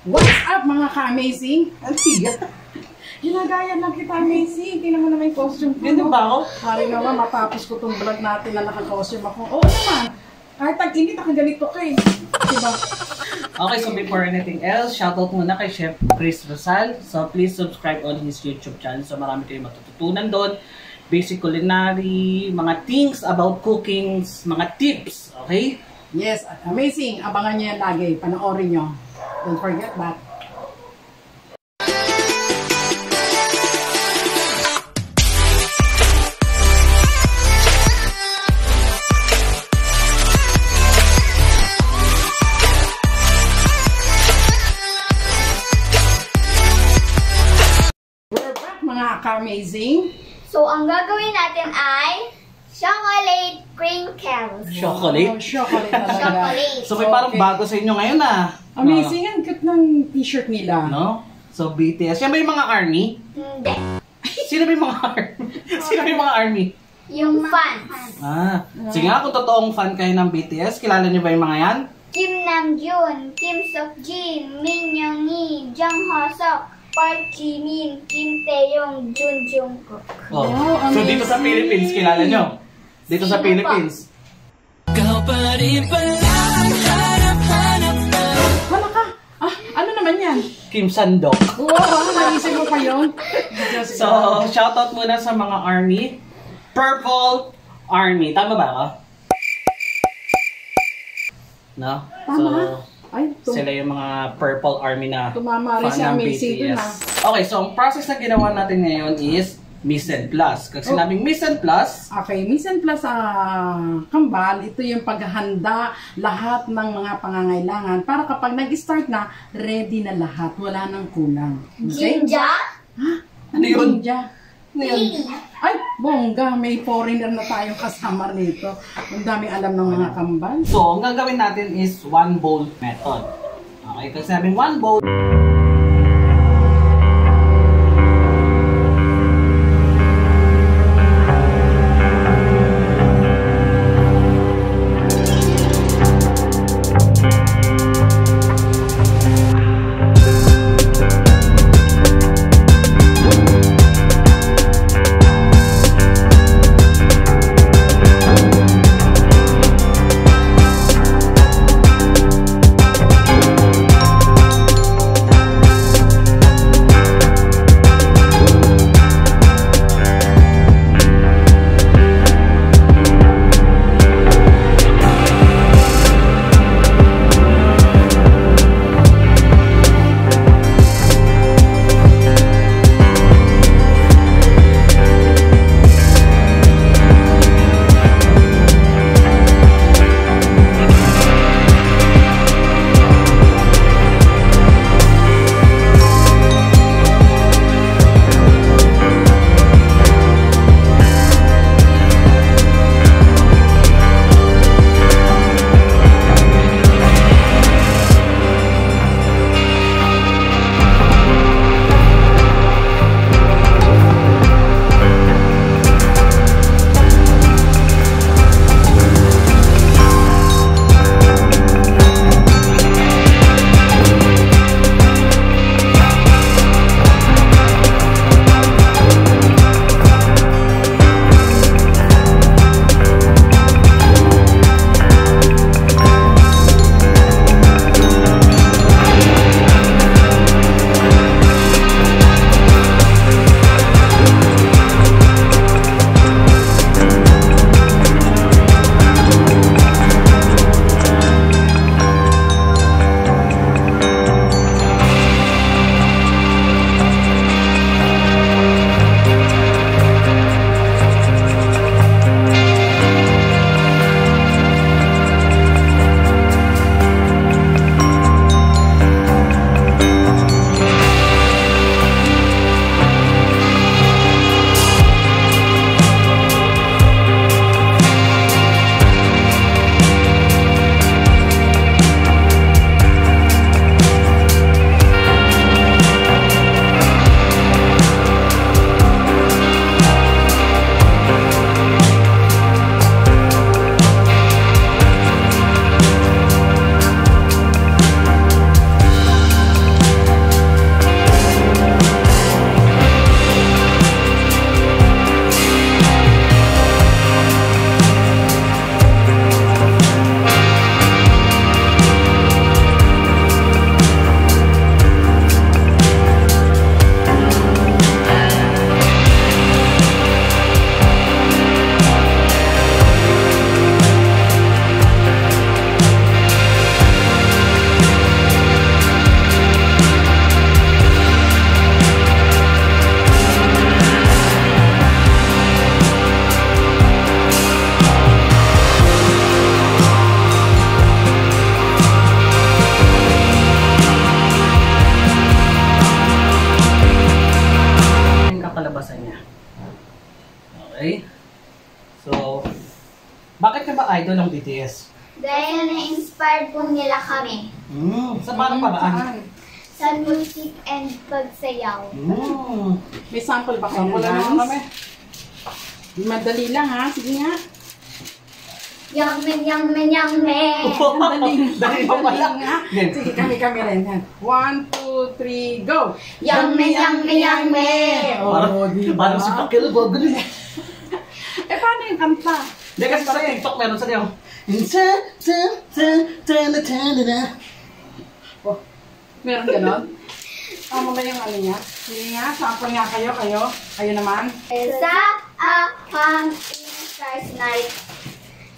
What's up mga ka-amazing? Ang tiga. Ginagaya lang kita, amazing. Tingnan mo naman yung costume ko. Ganda ba ako? Hari naman, matapos ko itong vlog natin na naka-costume ako. Oo naman. Kahit tag-init, nakaganito ka eh. Diba? Okay, so before anything else, shoutout muna kay Chef Chris Rosal. So please subscribe on his YouTube channel. So marami kayong matututunan doon. Basic culinary, mga things about cooking, mga tips. Okay? Yes, amazing. Abangan nyo yan lagi. Panoorin nyo. Don't forget that. We're back mga ka-amazing. So, ang gagawin natin ay chocolate crinkles. Chocolate? Oh, chocolate talaga. Chocolate. So may parang bago sa inyo ngayon ah. Amazing. Ang cute ng t-shirt nila. No? So BTS. Yan ba yung mga ARMY? Hindi. Sino ba yung mga ARMY? Sino ba yung mga ARMY? Yung fans. Ah. Sige nga, kung totoong fan kayo ng BTS, kilala niyo ba yung mga yan? Kim Namjoon, Kim Seokjin, Min Yoongi, Jung Hoseok, Park Jimin, Kim Taeyong, Jun Jungkook. Oh. Wow, So dito sa amazing. Philippines, kilala nyo? Dito sa Sino Philippines. Wala ka. Ah, ano naman yan? Kim Sandok. Wow, naisip mo pa yun? So, shoutout muna sa mga ARMY. Purple ARMY. Tama ba ako? No? Tama. Ay, Sila yung mga Purple ARMY na tumama rin fan si ng amazing dun BTS. ah. Okay, so ang process na ginawa natin ngayon is Mise en Place. Kasi sinabing Mise en Place, Okay, minsan plus kambal, ito yung paghahanda lahat ng mga pangangailangan para kapag nag-start na, ready na lahat. Wala nang kulang. Okay? Jinja, Ano yun? Ninja? Lily. Ay, bongga, may foreigner na tayong kasama nito. Ang daming alam ng mga kambal. so ang gagawin natin is one bowl method. Okay, kasi sinabing one bowl, idol ng BTS? Dahil na-inspired po nila kami Sa parang paraan? sa music and pagsayaw. May sample ba kayo ng Sample naman kami. dance? Madali lang ha. Sige nga. Yang men, yang men, yang men. Dali pa pala. nga. Yan. Sige, kami rin. 1, 2, 3, go! Yang men, yang men, yang men. Oh, diba? Parang si Pakil, gagawin. Paano yung kanta? Hindi kasi sa TikTok meron sa niyo. Oh, meron ganon? Tama ba yung ano niya? Sige nga, sample nga kayo. Kayo naman. Sa akang stars night.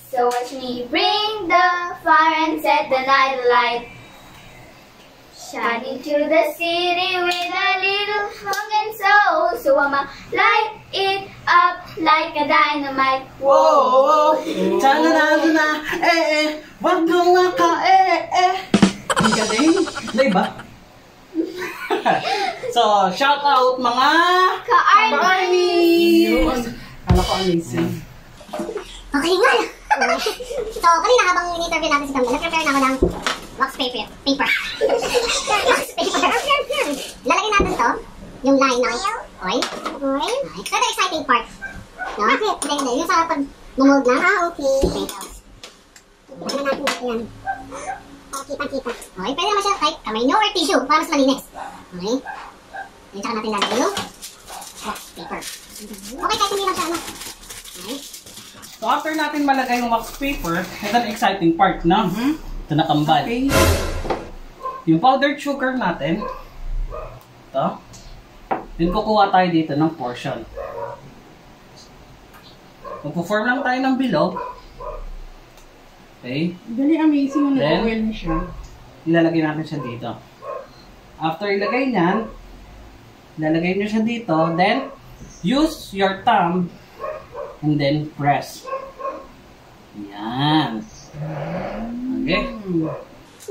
So watch me bring the fire and set the night light. Shining through the city with a little funk and soul. So I'ma light it up like a dynamite. Whoa! Tananana, wag kang maka, Ang galing. Diba? So, shout out mga Ka-armies! Yun. Kala ko amazing. Okay nga. So, kanina habang in-interview natin si Camila, nag-prepare na ako ng wax paper. Wax paper. Lalagyan natin to, yung line ng oil. So, ito exciting part. No? Hindi. Yung sa pag-mold na. Okay. Lalagyan natin dito yan. Kita-kita. Okay, pwede naman siya kahit kamay nyo or tissue para mas malinis. Okay. Yan, tsaka natin lalagyan yung wax paper. Okay, kahit hindi lang siya ano. Okay. So, after natin malagay yung wax paper, ito ang exciting part na. Ito na kambal. Okay. Yung powdered sugar natin, ito, then kukuha tayo dito ng portion. Magpo-form lang tayo ng bilog. Okay. Dali amazing yung Then, nag-oil na siya. Ilalagay natin siya dito. After ilagay niyan, ilalagay nyo siya dito, then, use your thumb and then press. Yan. Okay.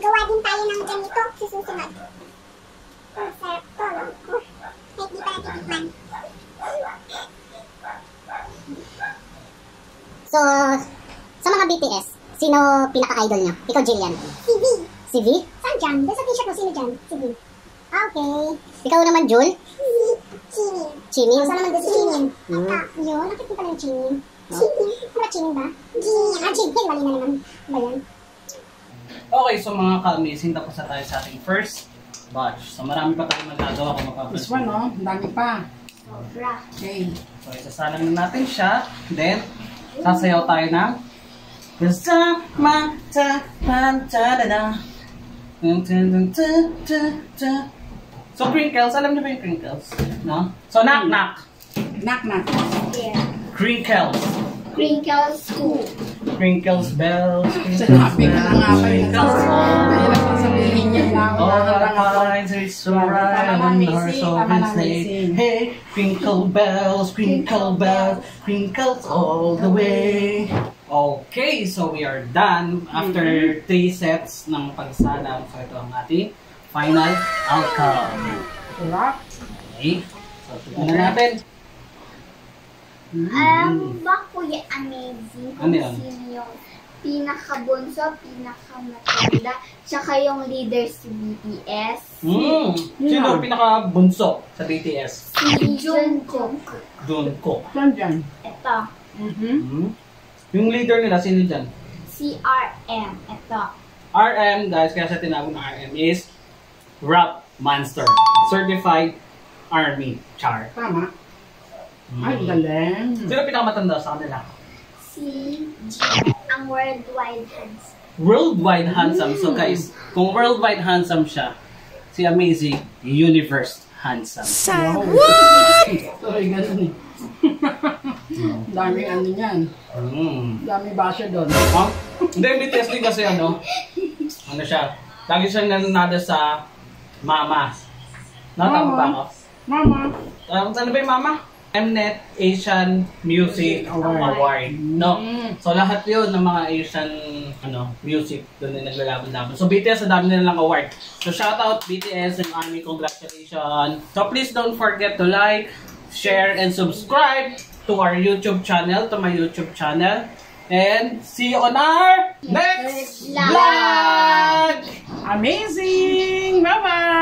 Gawa din tayo ng ganito sa susunod. Ang sarap to, no? Kahit di pa natitikman. So, sa mga BTS, sino pinaka-idol niyo? Ikaw, Jillian. Si V. Si V? Saan dyan? Doon sa t-shirt mo, sino dyan? Si V. Okay. Ikaw naman, Jul? Chimin. Chimin? Saan naman doon si Chimin? Yun, nakit pala yung Chimin. Chimin? Ano ba Chimin ba? Chimin. Chimin. Mali na naman. Ba yan? Okay, so mga ka-amazing, tapos na tayo sa ating first batch. So marami pa tayong magagawa kung mapapansin. This one, no? Ang dami pa. Sobra. Okay. So isasalang na natin siya. Then, sasayaw tayo ng Kasama ta ta-da-da. So crinkles, alam niyo ba yung crinkles? No? So knock-knock. Knock-knock. Yeah. Crinkles. Crinkles too. Crinkles bells, Sinabi ko na nga ba yun. crinkles Kaya lang sasabihin niya lang. all the lines are so right on our sovereign state. Hey, crinkle bells, crinkles all the way. Okay, so we are done after 3 sets ng pagsalang. So ito ang ating final outcome. Rock. Okay, so tignan natin. Alam mo ba, Kuya Amazing, kung Ano yun? sino yung pinakabunso, pinakamatanda, tsaka yung leader si BTS? Sino ang pinaka-bunso sa BTS? Si Jungkook. Jungkook. Saan dyan? Ito. Yung leader nila, sino dyan? Si RM. Ito. RM, guys, kaya siya tinawag na RM is Rap Monster. Certified Army Char. Tama. Ay, galing. Sino pinakamatanda sa kanila? Si G. Ang worldwide hands. Worldwide handsome. So guys, kung worldwide handsome siya, si Amazing, universe handsome. Sorry, ganun eh. Daming ano yan. Daming basya doon. Huh? Hindi, BTS din kasi ano siya, lagi siyang nananada sa Mama. Natama ba ako? Mama. Ano ba yung Mama? Mnet Asian Music Award. No. So lahat 'yun ng mga Asian music doon din naglalaban-laban. So BTS, ang dami nilang award. So shout out BTS and ARMY, congratulations. So please don't forget to like, share and subscribe to our YouTube channel, to my YouTube channel. And see you on our next vlog! Amazing! Bye-bye!